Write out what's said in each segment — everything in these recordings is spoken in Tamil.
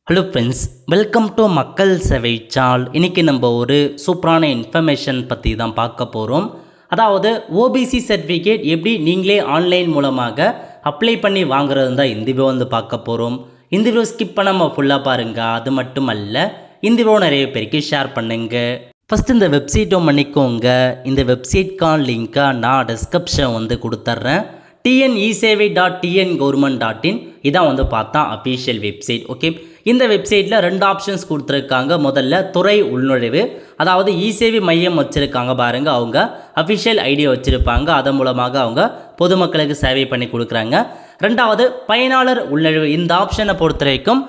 ஹலோ ஃப்ரெண்ட்ஸ், வெல்கம் டு மக்கள் சேவை சால். இன்றைக்கி நம்ம ஒரு சூப்பரான இன்ஃபர்மேஷன் பற்றி தான் பார்க்க போகிறோம். அதாவது ஓபிசி சர்டிஃபிகேட் எப்படி நீங்களே ஆன்லைன் மூலமாக அப்ளை பண்ணி வாங்குறது தான் இந்த வீடியோ வந்து பார்க்க போகிறோம். இந்த வீடியோ ஸ்கிப் பண்ணாமல் ஃபுல்லாக பாருங்கள். அது மட்டும் அல்ல, இந்த வீடியோ நிறைய பேருக்கு ஷேர் பண்ணுங்கள். ஃபஸ்ட்டு இந்த வெப்சைட்டும் பண்ணிக்கோங்க. இந்த வெப்சைட்கான லிங்க்கை நான் டிஸ்கிரிப்ஷன் வந்து கொடுத்துட்றேன். tnecevai.tngov.in இதான் வந்து பார்த்தா அஃபீஷியல் வெப்சைட். ஓகே, இந்த வெப்சைட்டில் 2 ஆப்ஷன்ஸ் கொடுத்துருக்காங்க. முதல்ல துறை உள்நுழைவு, அதாவது இசேவை மையம் வச்சுருக்காங்க பாருங்கள். அவங்க அஃபிஷியல் ஐடியா வச்சுருப்பாங்க. அதன் மூலமாக அவங்க பொதுமக்களுக்கு சேவை பண்ணி கொடுக்குறாங்க. ரெண்டாவது பயனாளர் உள்நுழைவு. இந்த ஆப்ஷனை பொறுத்த வரைக்கும்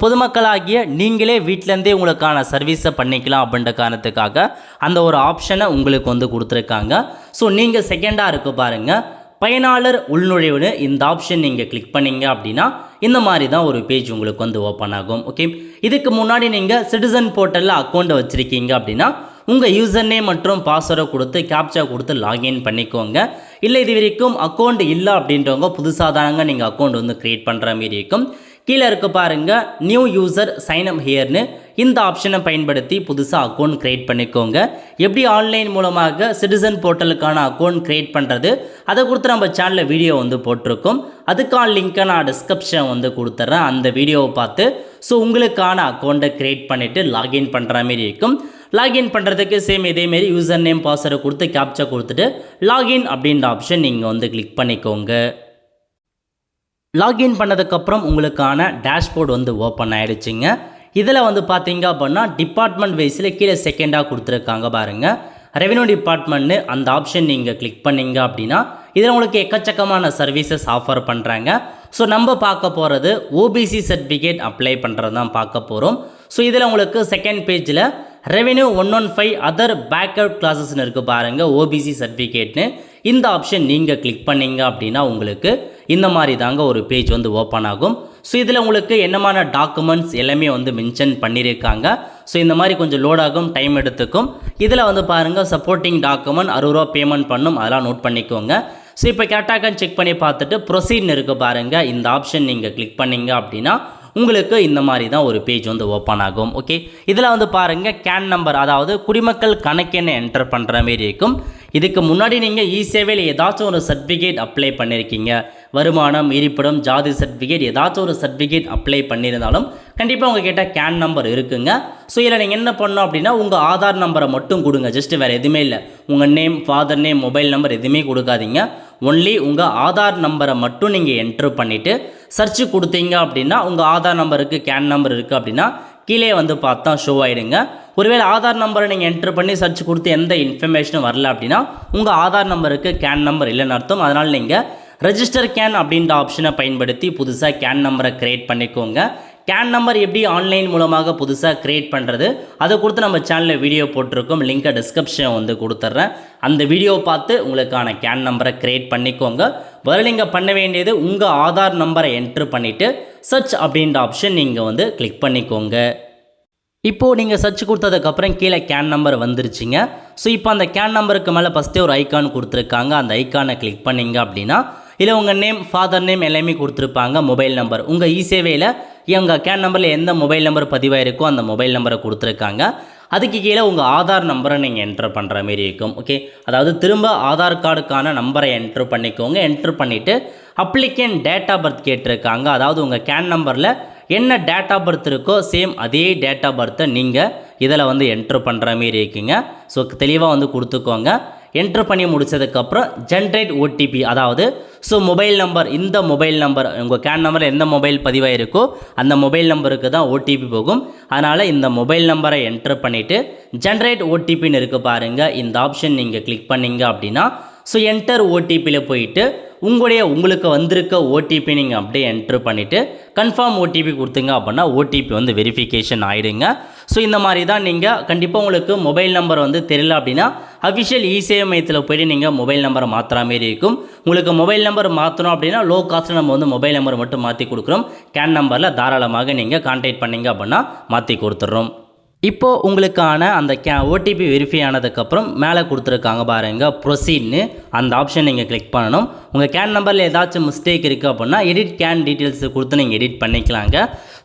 பொதுமக்களாகிய நீங்களே வீட்டிலேருந்தே உங்களுக்கான சர்வீஸை பண்ணிக்கலாம் அப்படின்ற காரணத்துக்காக அந்த ஒரு ஆப்ஷனை உங்களுக்கு வந்து கொடுத்துருக்காங்க. நீங்கள் செகண்டாக இருக்கு பாருங்கள், பயனாளர் உள்நுழைவுன்னு இந்த ஆப்ஷன் நீங்கள் கிளிக் பண்ணிங்க அப்படின்னா இந்த மாதிரி தான் ஒரு பேஜ் உங்களுக்கு வந்து ஓப்பன் ஆகும். ஓகே, இதுக்கு முன்னாடி நீங்கள் சிட்டிசன் போர்ட்டலில் அக்கௌண்ட்டை வச்சுருக்கீங்க அப்படின்னா உங்கள் யூசர் நேம் மற்றும் பாஸ்வேர்டை கொடுத்து கேப்சா கொடுத்து லாகின் பண்ணிக்கோங்க. இல்லை இது வரைக்கும் அக்கௌண்ட் இல்லை அப்படின்றவங்க புதுசாக தானங்க நீங்கள் அக்கௌண்ட் வந்து க்ரியேட் பண்ணுற மாதிரி இருக்கும். கீழே இருக்க பாருங்கள் நியூ யூசர் சைன் அப் ஹியர்னு இந்த ஆப்ஷனை பயன்படுத்தி புதுசாக அக்கௌண்ட் க்ரியேட் பண்ணிக்கோங்க. எப்படி ஆன்லைன் மூலமாக சிட்டிசன் போர்ட்டலுக்கான அக்கௌண்ட் க்ரியேட் பண்ணுறது அதை கொடுத்து நம்ம சேனலில் வீடியோ வந்து போட்டிருக்கோம். அதுக்கான லிங்க்கை நான் டிஸ்கிரிப்ஷன் வந்து கொடுத்துட்றேன். அந்த வீடியோவை பார்த்து உங்களுக்கான அக்கௌண்ட்டை க்ரியேட் பண்ணிவிட்டு லாகின் பண்ணுற மாதிரி இருக்கும். லாகின் பண்ணுறதுக்கு சேம் இதேமாரி யூசர் நேம் பாஸ்வேர்டை கொடுத்து கேப்சா கொடுத்துட்டு லாகின் அப்படின்ற ஆப்ஷன் நீங்கள் வந்து கிளிக் பண்ணிக்கோங்க. லாகின் பண்ணதுக்கப்புறம் உங்களுக்கான டேஷ்போர்டு வந்து ஓப்பன் ஆகிடுச்சிங்க. இதில் வந்து பார்த்தீங்க அப்படின்னா டிபார்ட்மெண்ட் வைஸில் கீழே செகண்டாக கொடுத்துருக்காங்க பாருங்கள், ரெவென்யூ டிபார்ட்மெண்ட்னு அந்த ஆப்ஷன் நீங்கள் கிளிக் பண்ணிங்க அப்படின்னா இதில் உங்களுக்கு எக்கச்சக்கமான சர்வீசஸ் ஆஃபர் பண்ணுறாங்க. நம்ம பார்க்க போகிறது ஓபிசி சர்டிஃபிகேட் அப்ளை பண்ணுறது தான் பார்க்க போகிறோம். இதில் உங்களுக்கு செகண்ட் பேஜில் ரெவென்யூ 115 அதர் பேக்கப் கிளாஸஸ்னு இருக்குது பாருங்கள், ஓபிசி சர்டிஃபிகேட்னு இந்த ஆப்ஷன் நீங்கள் கிளிக் பண்ணிங்க அப்படின்னா உங்களுக்கு இந்த மாதிரி தாங்க ஒரு பேஜ் வந்து ஓப்பன் ஆகும். இதில் உங்களுக்கு என்னமான டாக்குமெண்ட்ஸ் எல்லாமே வந்து மென்ஷன் பண்ணியிருக்காங்க. இந்த மாதிரி கொஞ்சம் லோட் ஆகும், டைம் எடுத்துக்கும். இதில் வந்து பாருங்கள் சப்போர்ட்டிங் டாக்குமெண்ட் 60 ரூபா பேமெண்ட் பண்ணும், அதெல்லாம் நோட் பண்ணிக்கோங்க. இப்போ கரெக்டாக செக் பண்ணி பார்த்துட்டு ப்ரொசீட்னு இருக்குது பாருங்கள், இந்த ஆப்ஷன் நீங்கள் கிளிக் பண்ணிங்க அப்படின்னா உங்களுக்கு இந்த மாதிரி தான் ஒரு பேஜ் வந்து ஓப்பன் ஆகும். ஓகே, இதில் வந்து பாருங்கள் கேன் நம்பர், அதாவது குடிமக்கள் கணக்கெண்ணை என்டர் பண்ணுற மாரி இருக்கும். இதுக்கு முன்னாடி நீங்கள் இசேவையில் ஏதாச்சும் ஒரு சர்டிஃபிகேட் அப்ளை பண்ணியிருக்கீங்க, வருமானம், இருப்பிடம், ஜாதி சர்டிஃபிகேட் ஏதாச்சும் ஒரு சர்டிஃபிகேட் அப்ளை பண்ணியிருந்தாலும் கண்டிப்பாக உங்கள் கிட்ட கேன் நம்பர் இருக்குங்க. இதில் நீங்கள் என்ன பண்ணணும் அப்படின்னா உங்கள் ஆதார் நம்பரை மட்டும் கொடுங்க. ஜஸ்ட்டு வேறு எதுவுமே இல்லை, உங்கள் name, father name, mobile number எதுவுமே கொடுக்காதீங்க. ஒன்லி உங்கள் ஆதார் நம்பரை மட்டும் நீங்கள் என்ட்ரு பண்ணிவிட்டு சர்ச்சு கொடுத்தீங்க அப்படின்னா உங்கள் ஆதார் நம்பருக்கு கேன் நம்பர் இருக்குது அப்படின்னா கீழே வந்து பார்த்தா ஷோ ஆகிடுங்க. ஒருவேளை ஆதார் நம்பரை நீங்கள் என்ட்ரு பண்ணி சர்ச் கொடுத்து எந்த இன்ஃபர்மேஷனும் வரல அப்படின்னா உங்கள் ஆதார் நம்பருக்கு கேன் நம்பர் இல்லைன்னு அர்த்தம். அதனால் நீங்கள் ரெஜிஸ்டர் கேன் அப்படின்ற ஆப்ஷனை பயன்படுத்தி புதுசாக கேன் நம்பரை க்ரியேட் பண்ணிக்கோங்க. கேன் நம்பர் எப்படி ஆன்லைன் மூலமாக புதுசாக க்ரியேட் பண்ணுறது அதை கொடுத்து நம்ம சேனலில் வீடியோ போட்டிருக்கோம். லிங்கை டிஸ்கிரிப்ஷன் வந்து கொடுத்துட்றேன். அந்த வீடியோவை பார்த்து உங்களுக்கான கேன் நம்பரை க்ரியேட் பண்ணிக்கோங்க. முதல்ல நீங்கள் பண்ண வேண்டியது உங்கள் ஆதார் நம்பரை என்ட்ரு பண்ணிவிட்டு சர்ச் அப்படின்ற ஆப்ஷன் நீங்கள் வந்து கிளிக் பண்ணிக்கோங்க. இப்போது நீங்கள் சர்ச் கொடுத்ததுக்கப்புறம் கீழே கேன் நம்பர் வந்துருச்சுங்க. இப்போ அந்த கேன் நம்பருக்கு மேலே ஃபஸ்ட்டே ஒரு ஐக்கான் கொடுத்துருக்காங்க. அந்த ஐக்கானை கிளிக் பண்ணிங்க அப்படின்னா இதில் உங்கள் நேம், ஃபாதர் நேம் எல்லாமே கொடுத்துருப்பாங்க. மொபைல் நம்பர், உங்கள் இசேவையில் எங்கள் கேன் நம்பரில் எந்த மொபைல் நம்பர் பதிவாயிருக்கோ அந்த மொபைல் நம்பரை கொடுத்துருக்காங்க. அதுக்கு கீழே உங்கள் ஆதார் நம்பரை நீங்கள் என்ட்ரு பண்ணுற மாரி இருக்கும். ஓகே, அதாவது திரும்ப ஆதார் கார்டுக்கான நம்பரை என்ட்ரு பண்ணிக்கோங்க. என்ட்ரு பண்ணிவிட்டு அப்ளிகேண்ட் டேட் ஆஃப் பர்த் கேட்டிருக்காங்க. அதாவது உங்கள் கேன் நம்பரில் என்ன டேட் ஆஃப் பர்த் இருக்கோ சேம் அதே டேட் ஆஃப் பர்த்தை நீங்கள் இதில் வந்து என்ட்ரு பண்ணுற மாரி இருக்குங்க. தெளிவாக வந்து கொடுத்துக்கோங்க. என்ட்ரு பண்ணி முடித்ததுக்கப்புறம் ஜென்ரேட் ஓடிபி, அதாவது மொபைல் நம்பர், இந்த மொபைல் நம்பர் உங்கள் கேன் நம்பரில் எந்த மொபைல் பதிவாயிருக்கோ அந்த மொபைல் நம்பருக்கு தான் ஓடிபி போகும். அதனால் இந்த மொபைல் நம்பரை என்ட்ரு பண்ணிவிட்டு ஜென்ரேட் ஓடிபின்னு இருக்குது பாருங்கள், இந்த ஆப்ஷன் நீங்கள் கிளிக் பண்ணிங்க அப்படின்னா என்டர் ஓடிபியில் போயிட்டு உங்களுக்கு வந்திருக்க ஓடிபி நீங்கள் அப்படியே என்ட்ரு பண்ணிவிட்டு கன்ஃபார்ம் ஓடிபி கொடுத்தீங்க அப்படின்னா ஓடிபி வந்து வெரிஃபிகேஷன் ஆகிடுங்க. இந்த மாதிரி தான் நீங்கள் கண்டிப்பாக உங்களுக்கு மொபைல் நம்பர் வந்து தெரியல அப்படின்னா அஃபிஷியல் இசேவை மையத்தில் போய்ட்டு நீங்கள் மொபைல் நம்பரை மாற்றுற மாரி இருக்கும். உங்களுக்கு மொபைல் நம்பர் மாற்றணும் அப்படின்னா லோ காஸ்ட்டில் நம்ம வந்து மொபைல் நம்பர் மட்டும் மாற்றி கொடுக்குறோம். கேன் நம்பரில் தாராளமாக நீங்கள் கான்டாக்ட் பண்ணிங்க அப்படின்னா மாற்றி கொடுத்துட்றோம். இப்போது உங்களுக்கான அந்த ஓடிபி வெரிஃபை ஆனதுக்கப்புறம் மேலே கொடுத்துருக்காங்க பாருங்கள் ப்ரொசீட்னு அந்த ஆப்ஷன் நீங்கள் கிளிக் பண்ணணும். உங்கள் கேன் நம்பரில் ஏதாச்சும் மிஸ்டேக் இருக்குது அப்படின்னா எடிட் கேன் டீட்டெயில்ஸ் கொடுத்து நீங்கள் எடிட் பண்ணிக்கலாங்க.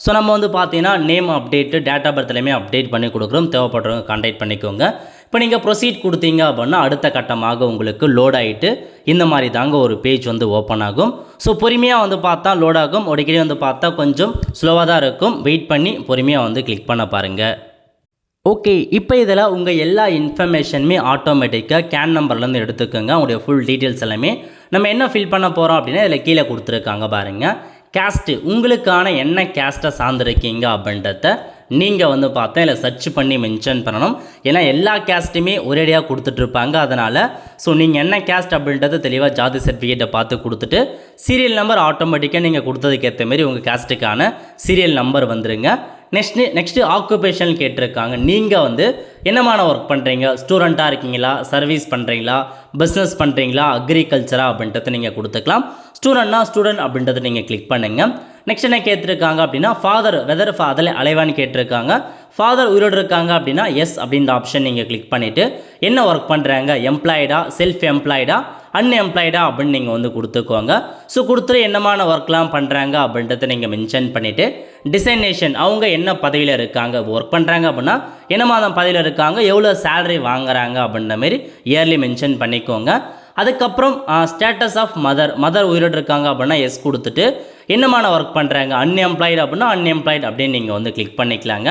ஸோ நம்ம வந்து பார்த்தீங்கன்னா நேம் அப்டேட்டு டேட் ஆஃப் பர்த்லையுமே அப்டேட் பண்ணி கொடுக்குறோம். தேவைப்படுறவங்க கான்டாக்ட் பண்ணிக்கோங்க. இப்போ நீங்கள் ப்ரொசீட் கொடுத்தீங்க அப்படின்னா அடுத்த கட்டமாக உங்களுக்கு லோட் ஆகிட்டு இந்த மாதிரி தாங்க ஒரு பேஜ் வந்து ஓப்பன் ஆகும். ஸோ பொறுமையாக வந்து பார்த்தா லோட் ஆகும். அடிக்கடி வந்து பார்த்தா கொஞ்சம் ஸ்லோவாக தான் இருக்கும். வெயிட் பண்ணி பொறுமையாக வந்து கிளிக் பண்ண பாருங்கள். ஓகே, இப்போ இதில் உங்கள் எல்லா இன்ஃபர்மேஷனுமே ஆட்டோமேட்டிக்காக கேன் நம்பர்லேருந்து எடுத்துக்கோங்க. உங்களுடைய ஃபுல் டீட்டெயில்ஸ் எல்லாமே நம்ம என்ன ஃபில் பண்ண போகிறோம் அப்படின்னா இதில் கீழே கொடுத்துருக்காங்க பாருங்கள். கேஸ்ட்டு, உங்களுக்கான என்ன கேஸ்ட்டை சார்ந்திருக்கீங்க அப்படின்றத நீங்கள் வந்து பார்த்தா இல்லை சர்ச் பண்ணி மென்ஷன் பண்ணணும். ஏன்னா எல்லா கேஸ்ட்டுமே ஒரேடியாக கொடுத்துட்ருப்பாங்க. அதனால் ஸோ நீங்கள் என்ன கேஸ்ட் அப்படின்றது தெளிவாக ஜாதி சர்டிஃபிகேட்டை பார்த்து கொடுத்துட்டு சீரியல் நம்பர் ஆட்டோமேட்டிக்காக நீங்கள் கொடுத்ததுக்கு ஏற்ற மாதிரி உங்கள் கேஸ்ட்டுக்கான சீரியல் நம்பர் வந்துருங்க. நெக்ஸ்ட்டு ஆக்குபேஷன் கேட்டிருக்காங்க. நீங்கள் வந்து என்னமான ஒர்க் பண்ணுறீங்க, ஸ்டூடெண்ட்டாக இருக்கீங்களா, சர்வீஸ் பண்ணுறீங்களா, பிஸ்னஸ் பண்ணுறீங்களா, அக்ரிகல்ச்சரா அப்படின்றத நீங்கள் கொடுத்துக்கலாம். ஸ்டூடெண்ட் அப்படின்றத நீங்கள் கிளிக் பண்ணுங்கள். நெக்ஸ்ட் என்ன கேட்டிருக்காங்க அப்படின்னா ஃபாதர் வெதர் அதில் அலைவான்னு கேட்டிருக்காங்க. ஃபாதர் உயிரோடு இருக்காங்க அப்படின்னா எஸ் அப்படின்ற ஆப்ஷன் நீங்கள் கிளிக் பண்ணிவிட்டு என்ன ஒர்க் பண்ணுறாங்க, எம்ப்ளாய்டா, செல்ஃப் எம்ப்ளாய்டா, அன்எம்ப்ளாய்டா அப்படின்னு நீங்கள் வந்து கொடுத்துக்கோங்க. ஸோ கொடுத்துட்டு என்னமான ஒர்க்லாம் பண்ணுறாங்க அப்படின்றத நீங்கள் மென்ஷன் பண்ணிவிட்டு டிசைனேஷன் அவங்க என்ன பதவியில் இருக்காங்க, ஒர்க் பண்ணுறாங்க அப்படின்னா என்ன மாதம் பதவியில் இருக்காங்க, எவ்வளோ சேலரி வாங்குறாங்க அப்படின்ற மாரி இயர்லி மென்ஷன் பண்ணிக்கோங்க. அதுக்கப்புறம் ஸ்டேட்டஸ் ஆஃப் மதர் உயிரோடு இருக்காங்க அப்படின்னா எஸ் கொடுத்துட்டு என்னமான ஒர்க் பண்ணுறாங்க, அன்எம்ப்ளாய்டு அப்படின்னா அன்எம்ப்ளாய்டு அப்படின்னு நீங்கள் வந்து கிளிக் பண்ணிக்கலாங்க.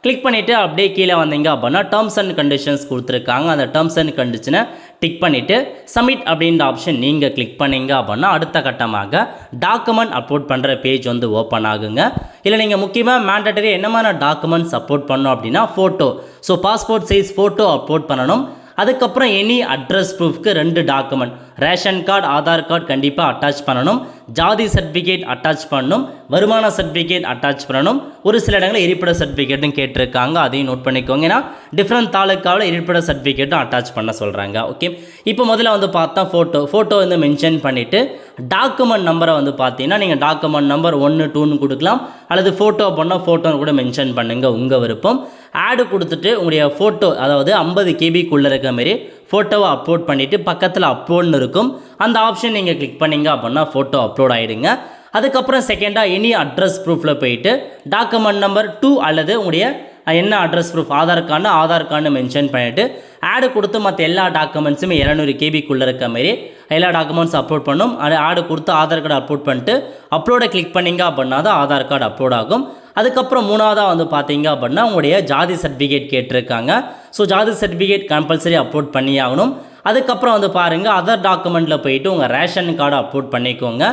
கிளிக் பண்ணிவிட்டு அப்படியே கீழே வந்தீங்க அப்படின்னா டேர்ம்ஸ் அண்ட் கண்டிஷன்ஸ் கொடுத்துருக்காங்க. அந்த டேர்ம்ஸ் அண்ட் கண்டிஷனை டிக் பண்ணிவிட்டு சப்மிட் அப்படின்ற ஆப்ஷன் நீங்கள் கிளிக் பண்ணிங்க அப்படின்னா அடுத்த கட்டமாக டாக்குமெண்ட் அப்லோட் பண்ணுற பேஜ் வந்து ஓப்பன் ஆகுங்க. இல்லை நீங்கள் முக்கியமாக மேண்டட்டரி என்னமான டாக்குமெண்ட்ஸ் அப்லோட் பண்ணணும் அப்படின்னா photo, so passport size photo upload பண்ணணும். அதுக்கப்புறம் எனி அட்ரஸ் ப்ரூஃப்க்கு 2 document, ration card, Aadhaar card கண்டிப்பாக அட்டாச் பண்ணணும். ஜாதி சர்டிஃபிகேட் அட்டாச் பண்ணணும். வருமான சர்டிஃபிகேட் அட்டாச் பண்ணணும். ஒரு சில இடங்களில் இருப்பிட சர்டிஃபிகேட்டும் கேட்டிருக்காங்க, அதையும் நோட் பண்ணிக்கோங்க. ஏன்னா டிஃப்ரெண்ட் தாலுக்காவில் இருப்பிட சர்டிஃபிகேட்டும் அட்டாச் பண்ண சொல்கிறாங்க. ஓகே, இப்போ முதல்ல வந்து பார்த்தா ஃபோட்டோ வந்து மென்ஷன் பண்ணிவிட்டு டாக்குமெண்ட் நம்பரை வந்து பார்த்தீங்கன்னா நீங்கள் டாக்குமெண்ட் நம்பர் 1, 2ன்னு கொடுக்கலாம். அல்லது ஃபோட்டோ பண்ணால் ஃபோட்டோன்னு கூட மென்ஷன் பண்ணுங்கள், உங்கள் விருப்பம். ஆடு கொடுத்துட்டு உங்களுடைய ஃபோட்டோ அதாவது 50 கேபிக்குள்ளே இருக்க மாதிரி ஃபோட்டோவை அப்லோட் பண்ணிவிட்டு பக்கத்தில் அப்லோட்னு இருக்கும். அந்த ஆப்ஷன் நீங்கள் கிளிக் பண்ணிங்க அப்படின்னா ஃபோட்டோ அப்லோட் ஆகிடுங்க. அதுக்கப்புறம் செகண்டாக எனி அட்ரஸ் ப்ரூஃபில் போயிட்டு டாக்குமெண்ட் நம்பர் 2 அல்லது உங்களுடைய என்ன address proof Aadhaar card mention பண்ணிவிட்டு ஆடு கொடுத்து மற்ற எல்லா டாக்குமெண்ட்ஸுமே 200 கேபிக்குள்ளே இருக்க மாதிரி எல்லா டாக்குமெண்ட்ஸ் அப்லோட் பண்ணும். அது ஆடு கொடுத்து ஆதார் கார்டு அப்லோட் பண்ணிட்டு அப்லோடை கிளிக் பண்ணிங்க அப்படின்னா தான் ஆதார் கார்டு அப்லோட் ஆகும். அதுக்கப்புறம் மூணாவதாக வந்து பார்த்தீங்க அப்படின்னா உங்களுடைய ஜாதி சர்டிஃபிகேட் கேட்டிருக்காங்க. ஸோ ஜாதி சர்டிஃபிகேட் கம்பல்சரி அப்லோட் பண்ணி ஆகணும். அதுக்கப்புறம் வந்து பாருங்கள் அதர் டாக்குமெண்ட்டில் போயிட்டு உங்கள் ரேஷன் கார்டை அப்லோட் பண்ணிக்கோங்க.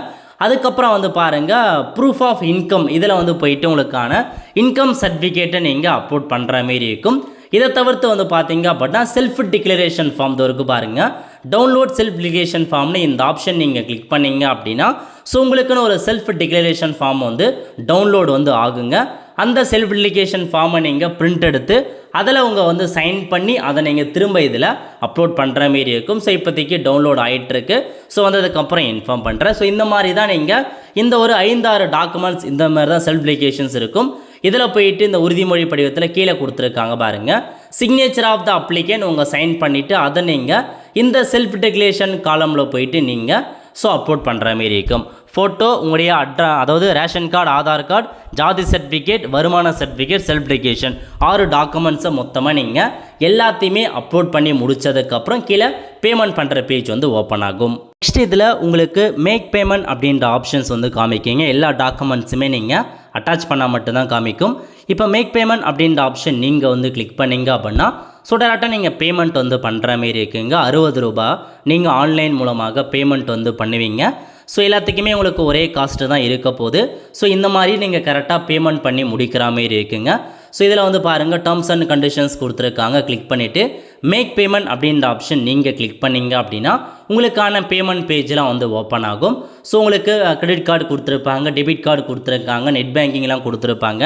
அதுக்கப்புறம் வந்து பாருங்கள் ப்ரூஃப் ஆஃப் இன்கம், இதில் வந்து போயிட்டு உங்களுக்கான இன்கம் சர்டிஃபிகேட்டை நீங்கள் அப்லோட் பண்ணுற மாரி இருக்கும். இதை தவிர்த்து வந்து பார்த்தீங்க அப்படின்னா செல்ஃப் டிக்ளரேஷன் ஃபார்ம் இருக்குது பாருங்கள். டவுன்லோட் செல்ஃப் டிக்ளரேஷன் ஃபார்ம்னு இந்த ஆப்ஷன் நீங்கள் கிளிக் பண்ணிங்க அப்படின்னா ஸோ உங்களுக்குன்னு ஒரு செல்ஃப் டிக்ளரேஷன் ஃபார்ம் வந்து டவுன்லோடு வந்து ஆகுங்க. அந்த செல்ஃப் டிக்ளரேஷன் ஃபார்மை நீங்கள் பிரிண்ட் எடுத்து அதில் உங்கள் வந்து சைன் பண்ணி அதை நீங்கள் திரும்ப இதில் அப்லோட் பண்ணுற மாரி இருக்கும். ஸோ இப்போதைக்கு டவுன்லோட் ஆகிட்டுருக்கு. ஸோ வந்ததுக்கப்புறம் இன்ஃபார்ம் பண்ணுறேன். ஸோ இந்த மாதிரி தான் நீங்கள் இந்த ஒரு 5-6 டாக்குமெண்ட்ஸ் இந்த மாதிரி தான் செல்ஃப் டிக்ளரேஷன்ஸ் இருக்கும். இதில் போயிட்டு இந்த உறுதிமொழி படிவத்தில் கீழே கொடுத்துருக்காங்க பாருங்கள். சிக்னேச்சர் ஆஃப் த அப்ளிகேண்ட் உங்கள் சைன் பண்ணிவிட்டு அதை நீங்கள் இந்த செல்ஃப் டிக்ளரேஷன் காலமில் போயிட்டு நீங்கள் ஸோ அப்லோட் பண்ணுற மாரி இருக்கும். ஃபோட்டோ, உங்களுடைய அதாவது ரேஷன் கார்டு, ஆதார் கார்டு, ஜாதி சர்டிஃபிகேட், வருமான சர்டிஃபிகேட், செல்ஃப் டிக்ளரேஷன் 6 டாக்குமெண்ட்ஸை மொத்தமாக நீங்கள் எல்லாத்தையுமே அப்லோட் பண்ணி முடித்ததுக்கப்புறம் கீழே பேமெண்ட் பண்ணுற பேஜ் வந்து ஓப்பன் ஆகும். நெக்ஸ்ட் இதில் உங்களுக்கு மேக் பேமெண்ட் அப்படின்ற ஆப்ஷன்ஸ் வந்து காமிக்கிங்க. எல்லா டாக்குமெண்ட்ஸுமே நீங்கள் அட்டாச் பண்ணால் மட்டும்தான் காமிக்கும். இப்போ மேக் பேமெண்ட் அப்படின்ற ஆப்ஷன் நீங்கள் வந்து கிளிக் பண்ணிங்க அப்படின்னா ஸோ டேரெக்டாக நீங்கள் பேமெண்ட் வந்து பண்ணுற மாரி இருக்குங்க. 60 ரூபாய் நீங்கள் ஆன்லைன் மூலமாக பேமெண்ட் வந்து பண்ணுவீங்க. ஸோ எல்லாத்துக்குமே உங்களுக்கு ஒரே காஸ்ட்டு தான் இருக்க போகுது. ஸோ இந்த மாதிரி நீங்கள் கரெக்டாக பேமெண்ட் பண்ணி முடிக்கிற மாரி இருக்குங்க. ஸோ இதில் வந்து பாருங்கள் டேர்ம்ஸ் அண்ட் கண்டிஷன்ஸ் கொடுத்துருக்காங்க. கிளிக் பண்ணிவிட்டு மேக் பேமெண்ட் அப்படின்ற ஆப்ஷன் நீங்கள் கிளிக் பண்ணிங்க அப்படின்னா உங்களுக்கான பேமெண்ட் பேஜ்லாம் வந்து ஓப்பன் ஆகும். ஸோ உங்களுக்கு கிரெடிட் கார்டு கொடுத்துருப்பாங்க, டெபிட் கார்டு கொடுத்துருக்காங்க, நெட் பேங்கிங்லாம் கொடுத்துருப்பாங்க.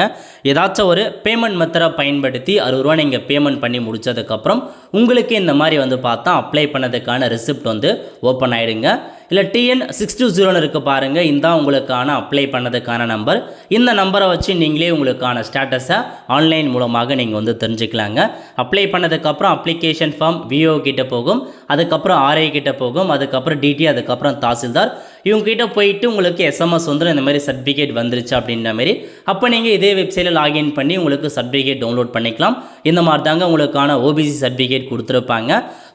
ஏதாச்சும் ஒரு பேமெண்ட் மெத்தடை பயன்படுத்தி 60 ரூபா நீங்கள் பேமெண்ட் பண்ணி முடித்ததுக்கப்புறம் உங்களுக்கு இந்த மாதிரி வந்து பார்த்தா அப்ளை பண்ணதுக்கான ரெசிப்ட் வந்து ஓப்பன் ஆகிடுங்க. இல்லை TN620 இருக்குது பாருங்கள், இந்த உங்களுக்கான அப்ளை பண்ணதுக்கான நம்பர். இந்த நம்பரை வச்சு நீங்களே உங்களுக்கான ஸ்டேட்டஸை ஆன்லைன் மூலமாக நீங்கள் வந்து தெரிஞ்சுக்கலாங்க. அப்ளை பண்ணதுக்கப்புறம் அப்ளிகேஷன் ஃபார்ம் VO கிட்ட போகும், அதுக்கப்புறம் RI கிட்ட போகும், அதுக்கப்புறம் DT, அதுக்கப்புறம் தாசில்தார். இவங்ககிட்ட போயிட்டு உங்களுக்கு எஸ்எம்எஸ் வந்துடும் இந்த மாதிரி சர்டிஃபிகேட் வந்துருச்சு அப்படின்ற மாதிரி. அப்போ நீங்கள் இதே வெப்சைட்டில் லாகின் பண்ணி உங்களுக்கு சர்டிஃபிகேட் டவுன்லோட் பண்ணிக்கலாம். இந்த மாதிரி தாங்க உங்களுக்கான ஓபிசி சர்டிஃபிகேட் கொடுத்துருப்பாங்க.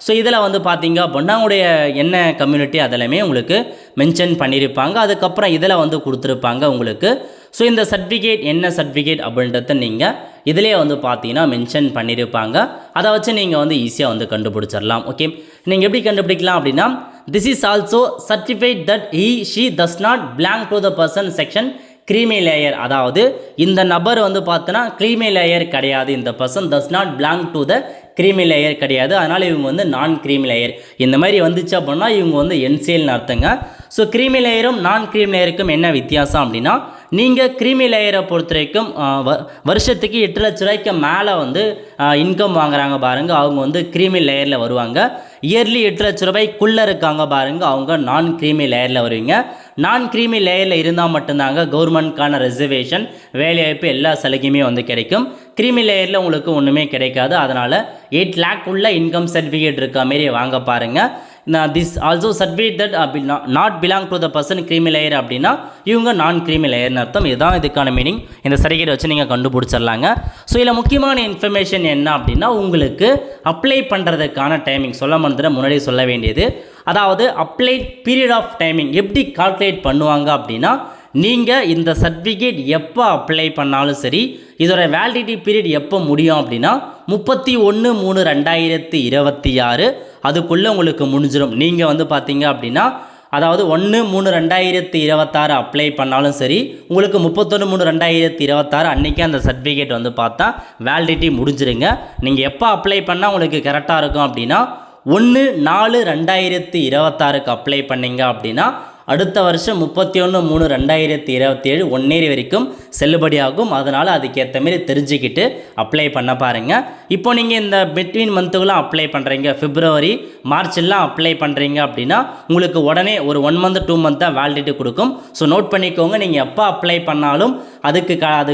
ஸோ இதில் வந்து பார்த்தீங்க அப்படின்னா உங்களுடைய என்ன கம்யூனிட்டி அதெல்லாமே உங்களுக்கு மென்ஷன் பண்ணியிருப்பாங்க. அதுக்கப்புறம் இதில் வந்து கொடுத்துருப்பாங்க உங்களுக்கு. ஸோ இந்த சர்டிஃபிகேட் என்ன சர்டிஃபிகேட் அப்படின்றத நீங்கள் இதிலே வந்து பார்த்தீங்கன்னா மென்ஷன் பண்ணியிருப்பாங்க. அதை வச்சு நீங்கள் வந்து ஈஸியாக வந்து கண்டுபிடிச்சிடலாம். ஓகே, நீங்கள் எப்படி கண்டுபிடிக்கலாம் அப்படின்னா, this is also certified that she does not belong to the person section creamy layer. அதாவது இந்த நபர் வந்து பார்த்தோன்னா க்ரீமி லேயர் கிடையாது, இந்த person does not belong to the creamy layer கிடையாது, அதனால் இவங்க வந்து நான் க்ரீமி லேயர். இந்த மாதிரி வந்துச்சு அப்படின்னா இவங்க வந்து என்சிஎல்னு அர்த்தங்க. ஸோ க்ரீமி லேயரும் நான் க்ரீமி லேயருக்கும் என்ன வித்தியாசம் அப்படின்னா, நீங்கள் க்ரீமி லேயரை பொறுத்த வரைக்கும் வருஷத்துக்கு 8 லட்ச ரூபாய்க்கு மேலே வந்து இன்கம் வாங்குறாங்க பாருங்கள், அவங்க வந்து க்ரீமி லேயரில் வருவாங்க. இயர்லி 8 லட்ச ரூபாய்க்குள்ளே இருக்காங்க பாருங்கள், அவங்க நான் க்ரீமி லேயரில் வருவீங்க. நான் க்ரீமி லேயரில் இருந்தால் மட்டும்தாங்க கவர்மெண்ட்கான ரிசர்வேஷன், வேலைவாய்ப்பு எல்லா சலுகையுமே வந்து கிடைக்கும். க்ரீமி லேயரில் உங்களுக்கு ஒன்றுமே கிடைக்காது. அதனால் 8 lakh உள்ள இன்கம் சர்டிஃபிகேட் இருக்க மாரி வாங்க பாருங்கள். This also certificate that not belong to the person creamy layer அப்படின்னா இவங்க நான் க்ரீமி லேயர்னு அர்த்தம். இதுதான் இதுக்கான மீனிங். இந்த சர்டிஃபிகேட் வச்சு நீங்கள் கண்டுபிடிச்சிடலாங்க. ஸோ இதில் முக்கியமான இன்ஃபர்மேஷன் என்ன அப்படின்னா, உங்களுக்கு அப்ளை பண்ணுறதுக்கான டைமிங் சொல்ல மறந்துட்டு முன்னாடி சொல்ல வேண்டியது. அதாவது அப்ளை பீரியட் ஆஃப் டைமிங் எப்படி கால்குலேட் பண்ணுவாங்க அப்படின்னா, நீங்கள் இந்த சர்டிஃபிகேட் எப்போ அப்ளை பண்ணாலும் சரி, இதோட வேலிடிட்டி பீரியட் எப்போ முடியும் அப்படின்னா 31/3/2026 அதுக்குள்ளே உங்களுக்கு முடிஞ்சிடும். நீங்கள் வந்து பார்த்தீங்க அப்படின்னா, அதாவது 1/3/2026 அப்ளை பண்ணாலும் சரி, உங்களுக்கு 31/3/2026 அன்றைக்கி அந்த சர்டிஃபிகேட் வந்து பார்த்தா வேலிடிட்டி முடிஞ்சிருங்க. நீங்கள் எப்போ அப்ளை பண்ணால் உங்களுக்கு கரெக்டாக இருக்கும் அப்படின்னா 1/4/2026க்கு அப்ளை பண்ணிங்க அப்படின்னா அடுத்த வருஷம் 31/3/2027 1 இயர் வரைக்கும் செல்லுபடியாகும். அதனால் அதுக்கேற்ற மாரி தெரிஞ்சுக்கிட்டு அப்ளை பண்ண பாருங்கள். இப்போ நீங்கள் இந்த பிட்வீன் மந்த்துக்கெலாம் அப்ளை பண்ணுறீங்க, February March எல்லாம் அப்ளை பண்ணுறீங்க அப்படின்னா உங்களுக்கு உடனே ஒரு 1 month 2 month தான் வேலிடிட்டி கொடுக்கும். ஸோ நோட் பண்ணிக்கோங்க, நீங்கள் எப்போ அப்ளை பண்ணாலும் அதுக்கு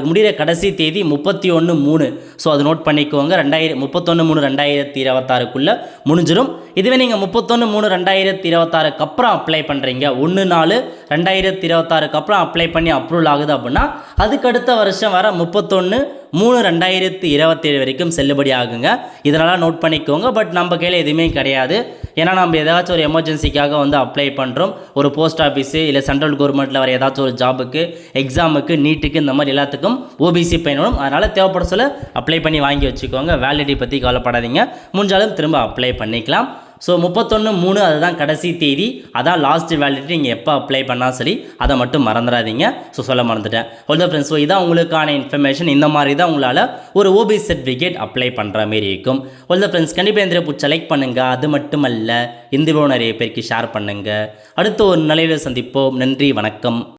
முடிகிற கடைசி தேதி 31/3. ஸோ அது நோட் பண்ணிக்கோங்க. 31/3/2026க்குள்ளே முடிஞ்சிடும். இதுவே நீங்கள் 31/3/2026க்கு அப்புறம் அப்ளை பண்ணுறீங்க, 1/4/2026க்கு அப்புறம் அப்ளை பண்ணி அப்ரூவல் ஆகுது அப்படின்னா அதுக்கு அடுத்த வருஷம் வர 31/3/2027 வரைக்கும் செல்லுபடி ஆகுங்க. இதனால் நோட் பண்ணிக்கோங்க. பட் நம்ம கையில் எதுவுமே கிடையாது. ஏன்னா நம்ம ஏதாச்சும் ஒரு எமர்ஜென்சிக்காக வந்து அப்ளை பண்ணுறோம், ஒரு போஸ்ட் ஆஃபீஸு இல்லை சென்ட்ரல் கவர்மெண்ட்டில் வர ஏதாச்சும் ஒரு ஜாபுக்கு, எக்ஸாமுக்கு, நீட்டுக்கு, இந்த மாதிரி எல்லாத்துக்கும் ஓபிசி பயன்படும். அதனால் தேவைப்பட சொல்ல அப்ளை பண்ணி வாங்கி வச்சுக்கோங்க. வேலிடிட்டி பற்றி கவலைப்படாதீங்க, முடிஞ்சாலும் திரும்ப அப்ளை பண்ணிக்கலாம். ஸோ 31/3 அதுதான் கடைசி தேதி, அதான் லாஸ்ட் வேலிடிட்டி. நீங்கள் எப்போ அப்ளை பண்ணால் சரி, அதை மட்டும் மறந்துடாதீங்க. ஸோ சொல்ல மறந்துட்டேன். ஓகே ஃப்ரெண்ட்ஸ், ஸோ இதான் உங்களுக்கான இன்ஃபர்மேஷன். இந்த மாதிரி தான் உங்களால் ஒரு ஓபிசி சர்டிஃபிகேட் அப்ளை பண்ணுற மாரி இருக்கும். ஓகே ஃப்ரெண்ட்ஸ், கண்டிப்பாக இந்த பிடிச்ச லைக் பண்ணுங்கள். அது மட்டுமல்ல, இந்த வீடியோ நிறைய பேருக்கு ஷேர் பண்ணுங்கள். அடுத்த ஒரு நிலையில் சந்திப்போம். நன்றி, வணக்கம்.